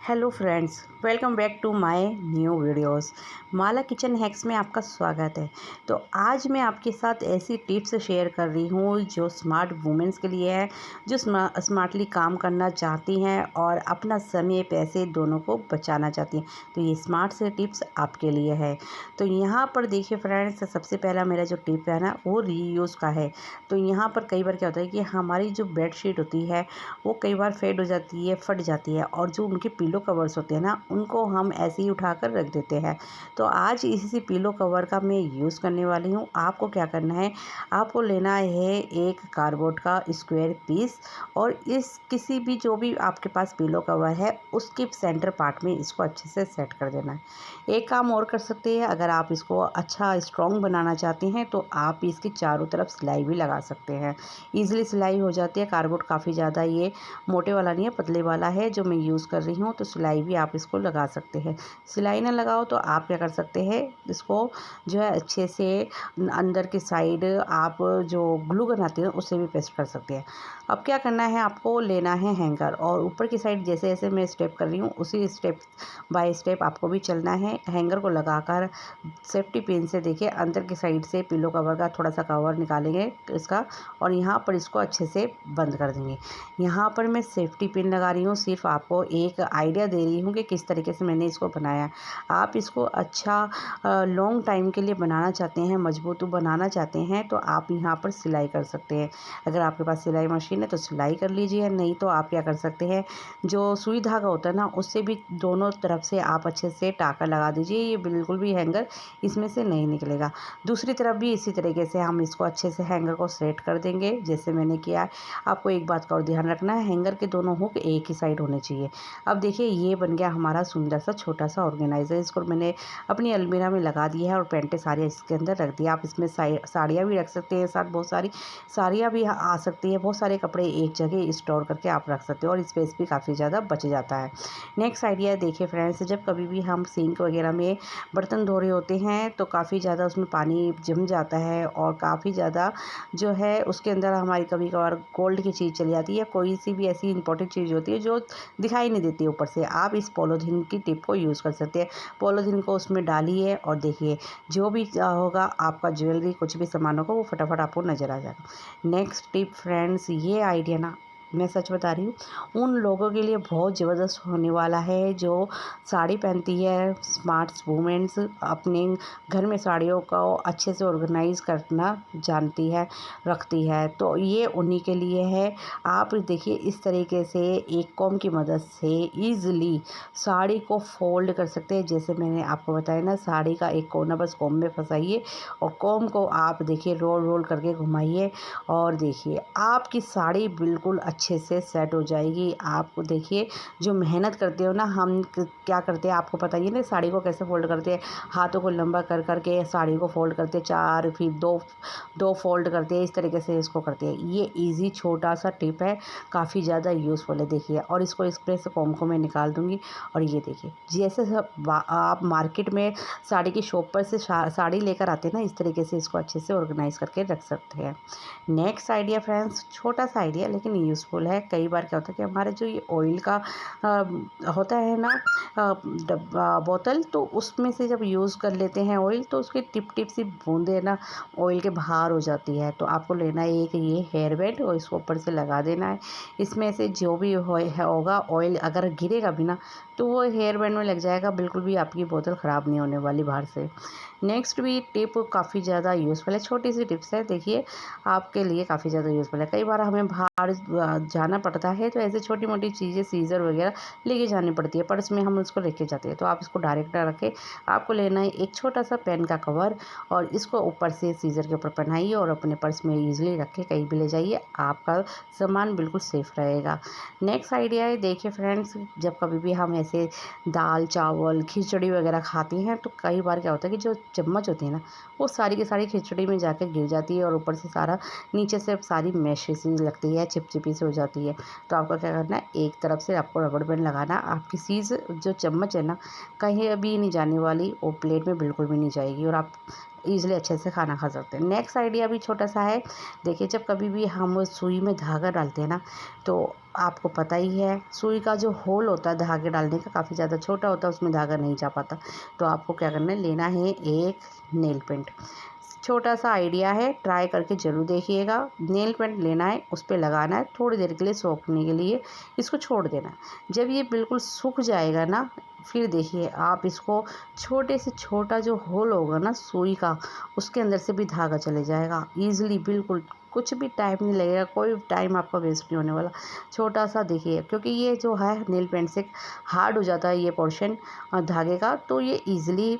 Hello friends, welcome back to my new videos. Mala kitchen hacks में आपका स्वागत है। तो आज मैं आपके साथ ऐसी टिप्स शेयर कर रही हूँ जो स्मार्ट वुमेन्स के लिए है, जो स्मार्टली काम करना चाहती हैं और अपना समय पैसे दोनों को बचाना चाहती हैं। तो ये स्मार्ट से टिप्स आपके लिए है। तो यहाँ पर देखिए फ्रेंड्स, सबसे पहला मेरा जो टिप है ना, वो रीयूज़ का है। तो यहाँ पर कई बार क्या होता है कि हमारी जो बेडशीट होती है वो कई बार फेड हो जाती है, फट जाती है, और जो उनके पिलो कवर्स होते हैं ना, उनको हम ऐसे ही उठाकर रख देते हैं। तो आज इसी पिलो कवर का मैं यूज़ करने वाली हूँ। आपको क्या करना है, आपको लेना है एक कार्डबोर्ड का स्क्वायर पीस, और इस किसी भी जो भी आपके पास पिलो कवर है उसके सेंटर पार्ट में इसको अच्छे से सेट कर देना है। एक काम और कर सकते हैं, अगर आप इसको अच्छा स्ट्रॉन्ग बनाना चाहते हैं तो आप इसकी चारों तरफ सिलाई भी लगा सकते हैं। ईजिली सिलाई हो जाती है। कार्डबोर्ड काफ़ी ज़्यादा ये मोटे वाला नहीं है, पतले वाला है जो मैं यूज़ कर रही हूँ। तो सिलाई भी आप इसको लगा सकते हैं। सिलाई ना लगाओ तो आप क्या कर सकते हैं, इसको जो है अच्छे से अंदर की साइड आप जो ग्लू गन आती है उससे भी पेस्ट कर सकते हैं। अब क्या करना है, आपको लेना है हैंगर, और ऊपर की साइड जैसे जैसे मैं स्टेप कर रही हूँ उसी स्टेप बाय स्टेप आपको भी चलना है। हैंगर को लगाकर सेफ्टी पिन से देखिए अंदर की साइड से पिलो कवर का थोड़ा सा कवर निकालेंगे इसका, और यहाँ पर इसको अच्छे से बंद कर देंगे। यहाँ पर मैं सेफ्टी पिन लगा रही हूँ, सिर्फ आपको एक आइडिया दे रही हूँ कि किस तरीके से मैंने इसको बनाया। आप इसको अच्छा लॉन्ग टाइम के लिए बनाना चाहते हैं, मजबूत बनाना चाहते हैं, तो आप यहाँ पर सिलाई कर सकते हैं। अगर आपके पास सिलाई मशीन है तो सिलाई कर लीजिए, नहीं तो आप क्या कर सकते हैं, जो सुई धागा होता है ना उससे भी दोनों तरफ से आप अच्छे से टाका लगा दीजिए। ये बिल्कुल भी हैंगर इसमें से नहीं निकलेगा। दूसरी तरफ भी इसी तरीके से हम इसको अच्छे से हैंगर को सेट कर देंगे जैसे मैंने किया है। आपको एक बात का और ध्यान रखना है, हैंगर के दोनों हुक एक ही साइड होने चाहिए। अब देखिए ये बन गया हमारा सुंदर सा छोटा सा ऑर्गेनाइजर। इसको मैंने अपनी अलमीरा में लगा दिया है और पेंटें सारी इसके अंदर रख दिया। आप इसमें साड़ियाँ भी रख सकते हैं, साथ बहुत सारी साड़ियाँ भी आ सकती है। बहुत सारे कपड़े एक जगह स्टोर करके आप रख सकते हो और स्पेस भी काफ़ी ज़्यादा बच जाता है। नेक्स्ट आइडिया देखिए फ्रेंड्स, जब कभी भी हम सिंक वगैरह में बर्तन धो रहे होते हैं तो काफ़ी ज़्यादा उसमें पानी जम जाता है, और काफ़ी ज़्यादा जो है उसके अंदर हमारी कभी कभार गोल्ड की चीज़ चली जाती है, कोई सी भी ऐसी इंपॉर्टेंट चीज़ होती है जो दिखाई नहीं देती ऊपर से। आप इस पॉलीथीन की टिप को यूज़ कर सकते हैं। पॉलीथीन को उसमें डालिए और देखिए जो भी होगा, आपका ज्वेलरी कुछ भी सामान होगा वो फटाफट आपको नज़र आ जाएगा। नेक्स्ट टिप फ्रेंड्स, ये आइडिया ना, मैं सच बता रही हूँ, उन लोगों के लिए बहुत ज़बरदस्त होने वाला है जो साड़ी पहनती है। स्मार्ट वुमेन्स अपने घर में साड़ियों को अच्छे से ऑर्गेनाइज करना जानती है, रखती है, तो ये उन्हीं के लिए है। आप देखिए इस तरीके से एक कॉम की मदद से ईज़िली साड़ी को फोल्ड कर सकते हैं। जैसे मैंने आपको बताया ना, साड़ी का एक कोना बस कॉम में फंसाइए और कॉम को आप देखिए रोल रोल करके घुमाइए, और देखिए आपकी साड़ी बिल्कुल अच्छे से सेट हो जाएगी। आपको देखिए जो मेहनत करते हो ना, हम क्या करते हैं आपको पता ही है ना, साड़ी को कैसे फोल्ड करते हैं। हाथों को लंबा कर करके साड़ी को फोल्ड करते हैं, चार फिर दो दो फोल्ड करते हैं, इस तरीके से इसको करते हैं। ये इजी छोटा सा टिप है, काफ़ी ज़्यादा यूज़फुल है। देखिए, और इसको स्प्रे से कॉम को मैं निकाल दूँगी, और ये देखिए जैसे आप मार्केट में साड़ी की शॉप पर से साड़ी लेकर आते हैं ना, इस तरीके से इसको अच्छे से ऑर्गेनाइज करके रख सकते हैं। नेक्स्ट आइडिया फ्रेंड्स, छोटा सा आइडिया लेकिन यूज़फुल है। कई बार क्या होता है कि हमारे जो ये ऑयल का होता है ना डब्बा बोतल, तो उसमें से जब यूज़ कर लेते हैं ऑयल, तो उसकी टिप टिप सी बूंदें ना ऑयल के बाहर हो जाती है। तो आपको लेना है एक ये हेयर बैंड और इसको ऊपर से लगा देना है। इसमें से जो भी होगा ऑयल अगर गिरेगा भी ना, तो वो हेयर बैंड में लग जाएगा, बिल्कुल भी आपकी बोतल ख़राब नहीं होने वाली बाहर से। नेक्स्ट भी टिप काफ़ी ज़्यादा यूज़फुल है, छोटी सी टिप्स है, देखिए आपके लिए काफ़ी ज़्यादा यूज़फुल है। कई बार हमें बाहर जाना पड़ता है तो ऐसे छोटी मोटी चीज़ें, सीज़र वगैरह लेके जानी पड़ती है, पर्स में हम उसको लेके जाते हैं। तो आप इसको डायरेक्ट ना रखें, आपको लेना है एक छोटा सा पेन का कवर, और इसको ऊपर से सीज़र के ऊपर पहनाइए और अपने पर्स में ईजिली रखें, कहीं भी ले जाइए, आपका सामान बिल्कुल सेफ़ रहेगा। नेक्स्ट आइडिया है, देखिए फ्रेंड्स, जब कभी भी हम ऐसे दाल चावल खिचड़ी वगैरह खाते हैं तो कई बार क्या होता है कि जो चम्मच होती है ना, वो सारी की सारी खिचड़ी में जाकर गिर जाती है, और ऊपर से सारा नीचे से सारी मैश सी लगती है, चिपचिपी सी से हो जाती है। तो आपको क्या करना है, एक तरफ से आपको रबड़ बैंड लगाना। आपकी चीज़ जो चम्मच है ना, कहीं भी नहीं जाने वाली, वो प्लेट में बिल्कुल भी नहीं जाएगी और आप ईज़िली अच्छे से खाना खा सकते हैं। नेक्स्ट आइडिया भी छोटा सा है। देखिए, जब कभी भी हम सुई में धागा डालते हैं ना, तो आपको पता ही है सुई का जो होल होता है धागे डालने का काफ़ी ज़्यादा छोटा होता है, उसमें धागा नहीं जा पाता। तो आपको क्या करना है, लेना है एक नेल पेंट। छोटा सा आइडिया है, ट्राई करके ज़रूर देखिएगा। नेल पेंट लेना है, उस पे लगाना है, थोड़ी देर के लिए सोखने के लिए इसको छोड़ देना है। जब ये बिल्कुल सूख जाएगा ना, फिर देखिए आप इसको छोटे से छोटा जो होल होगा ना सुई का, उसके अंदर से भी धागा चले जाएगा ईज़िली, बिल्कुल कुछ भी टाइम नहीं लगेगा, कोई टाइम आपका वेस्ट नहीं होने वाला। छोटा सा देखिए, क्योंकि ये जो है नेल पेंट से हार्ड हो जाता है ये पोर्शन धागे का, तो ये ईज़िली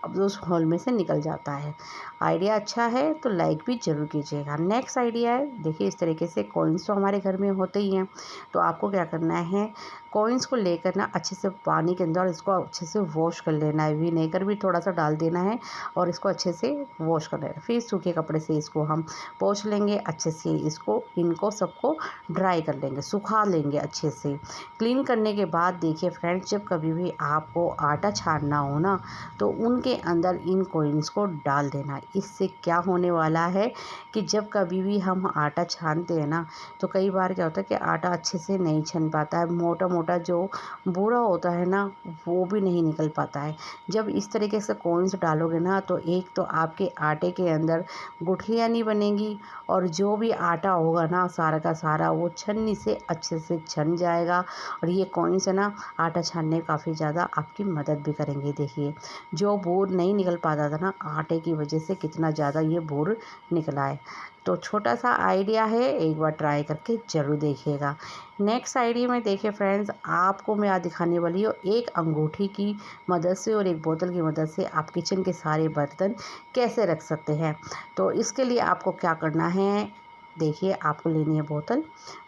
अब उस होल में से निकल जाता है। आइडिया अच्छा है तो लाइक भी ज़रूर कीजिएगा। नेक्स्ट आइडिया है, देखिए इस तरीके से कॉइन्स तो हमारे घर में होते ही हैं। तो आपको क्या करना है, कॉइन्स को लेकर ना अच्छे से पानी के अंदर इसको अच्छे से वॉश कर लेना है। विनेगर भी थोड़ा सा डाल देना है और इसको अच्छे से वॉश कर लेना है। फिर सूखे कपड़े से इसको हम पोंछ लेंगे अच्छे से, इनको सबको ड्राई कर लेंगे, सुखा लेंगे अच्छे से। क्लीन करने के बाद देखिए फ्रेंड्स, जब कभी भी आपको आटा छानना हो ना, तो उनके अंदर इन कॉइन्स को डाल देना। इससे क्या होने वाला है कि जब कभी भी हम आटा छानते हैं ना, तो कई बार क्या होता है कि आटा अच्छे से नहीं छन पाता है, मोटा मोटा जो बूरा होता है ना, वो भी नहीं निकल पाता है। जब इस तरीके से कॉइन्स डालोगे ना, तो एक तो आपके आटे के अंदर गुठलियाँ नहीं बनेंगी और जो भी आटा होगा ना सारा का सारा वो छन्नी से अच्छे से छन जाएगा। और ये कॉइन्स है ना, आटा छानने में काफ़ी ज़्यादा आपकी मदद भी करेंगे। देखिए, जो बोर नहीं निकल पाता था ना, आटे की वजह से कितना ज़्यादा ये बोर निकला है। तो छोटा सा आइडिया है, एक बार ट्राई करके ज़रूर देखिएगा। नेक्स्ट आइडिया में देखिए फ्रेंड्स, आपको मैं आज दिखाने वाली हूँ एक अंगूठी की मदद से और एक बोतल की मदद से आप किचन के सारे बर्तन कैसे रख सकते हैं। तो इसके लिए आपको क्या करना है, देखिए आपको लेनी है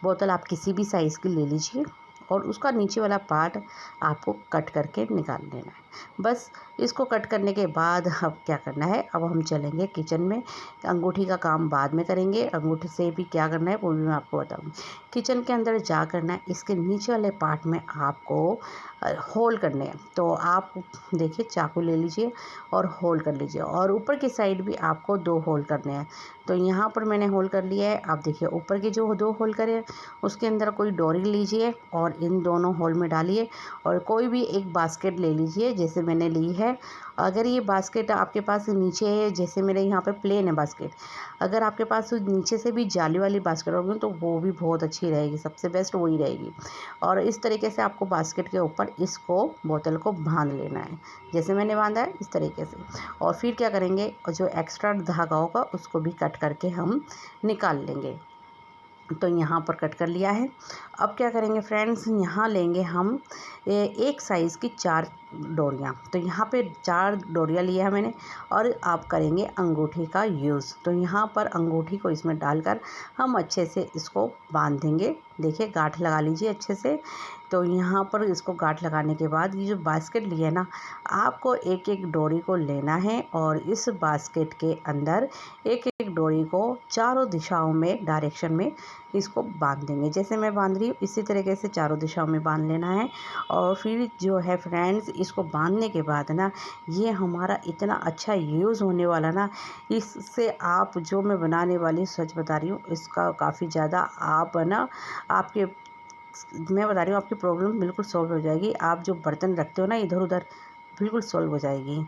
बोतल आप किसी भी साइज़ की ले लीजिए और उसका नीचे वाला पार्ट आपको कट करके निकाल लेना है। बस इसको कट करने के बाद अब क्या करना है, अब हम चलेंगे किचन में। अंगूठी का काम बाद में करेंगे, अंगूठी से भी क्या करना है वो भी मैं आपको बताऊँगी। किचन के अंदर जा करना है, इसके नीचे वाले पार्ट में आपको होल करने हैं। तो आप देखिए चाकू ले लीजिए और होल कर लीजिए, और ऊपर की साइड भी आपको 2 होल करने हैं। तो यहाँ पर मैंने होल कर लिया है। आप देखिए ऊपर के जो 2 होल करे उसके अंदर कोई डोरी लीजिए और इन दोनों होल में डालिए, और कोई भी एक बास्केट ले लीजिए जैसे मैंने ली है। अगर ये बास्केट आपके पास नीचे है, जैसे मेरे यहाँ पे प्लेन है बास्केट, अगर आपके पास नीचे से भी जाली वाली बास्केट होगी तो वो भी बहुत अच्छी रहेगी, सबसे बेस्ट वही रहेगी। और इस तरीके से आपको बास्केट के ऊपर इसको बोतल को बांध लेना है, जैसे मैंने बांधा है इस तरीके से। और फिर क्या करेंगे, जो एक्स्ट्रा धागा होगा उसको भी कट करके हम निकाल लेंगे। तो यहाँ पर कट कर लिया है। अब क्या करेंगे फ्रेंड्स, यहाँ लेंगे हम एक साइज़ की 4 डोरियाँ। तो यहाँ पे 4 डोरियाँ लिया है मैंने, और आप करेंगे अंगूठी का यूज़। तो यहाँ पर अंगूठी को इसमें डालकर हम अच्छे से इसको बांध देंगे। देखिए गांठ लगा लीजिए अच्छे से। तो यहाँ पर इसको गांठ लगाने के बाद ये जो बास्केट ली है ना, आपको एक एक डोरी को लेना है और इस बास्केट के अंदर एक एक डोरी को चारों दिशाओं में डायरेक्शन में इसको बांध देंगे। जैसे मैं बांध रही हूँ इसी तरीके से चारों दिशाओं में बांध लेना है। और फिर जो है फ्रेंड्स, इसको बांधने के बाद ना, ये हमारा इतना अच्छा यूज़ होने वाला ना, इससे आप जो मैं बनाने वाली सच बता रही हूँ, इसका काफ़ी ज़्यादा आप ना आपके मैं बता रही हूँ आपकी प्रॉब्लम बिल्कुल सॉल्व हो जाएगी। आप जो बर्तन रखते हो ना इधर उधर, बिल्कुल सॉल्व हो जाएगी।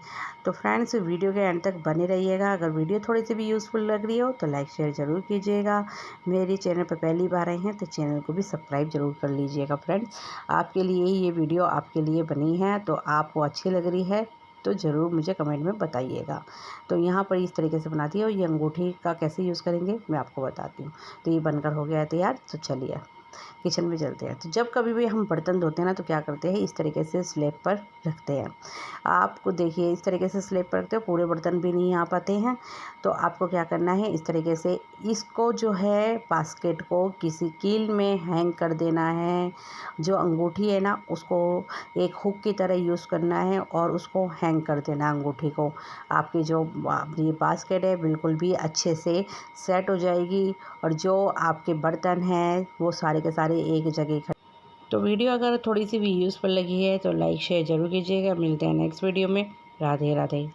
तो फ्रेंड्स वीडियो के एंड तक बने रहिएगा। अगर वीडियो थोड़ी सी भी यूज़फुल लग रही हो तो लाइक शेयर ज़रूर कीजिएगा। मेरे चैनल पर पहली बार आए हैं तो चैनल को भी सब्सक्राइब ज़रूर कर लीजिएगा। फ्रेंड्स आपके लिए ये वीडियो आपके लिए बनी है, तो आपको अच्छी लग रही है तो ज़रूर मुझे कमेंट में बताइएगा। तो यहाँ पर इस तरीके से बनाती है, और ये अंगूठी का कैसे यूज़ करेंगे मैं आपको बताती हूँ। तो ये बनकर हो गया है तैयार। तो चलिए किचन में चलते हैं। तो जब कभी भी हम बर्तन धोते हैं ना, तो क्या करते हैं, इस तरीके से स्लैब पर रखते हैं। आपको देखिए इस तरीके से स्लैब पर रखते हो, पूरे बर्तन भी नहीं आ पाते हैं। तो आपको क्या करना है, इस तरीके से इसको जो है बास्केट को किसी कील में हैंग कर देना है। जो अंगूठी है ना, उसको एक हुक की तरह यूज़ करना है और उसको हैंग कर देना अंगूठी को। आपकी जो ये बास्केट है बिल्कुल भी अच्छे से सेट हो जाएगी और जो आपके बर्तन हैं वो सारे के सारे एक जगह। तो वीडियो अगर थोड़ी सी भी यूज़फुल लगी है तो लाइक शेयर ज़रूर कीजिएगा। मिलते हैं नेक्स्ट वीडियो में। राधे राधे।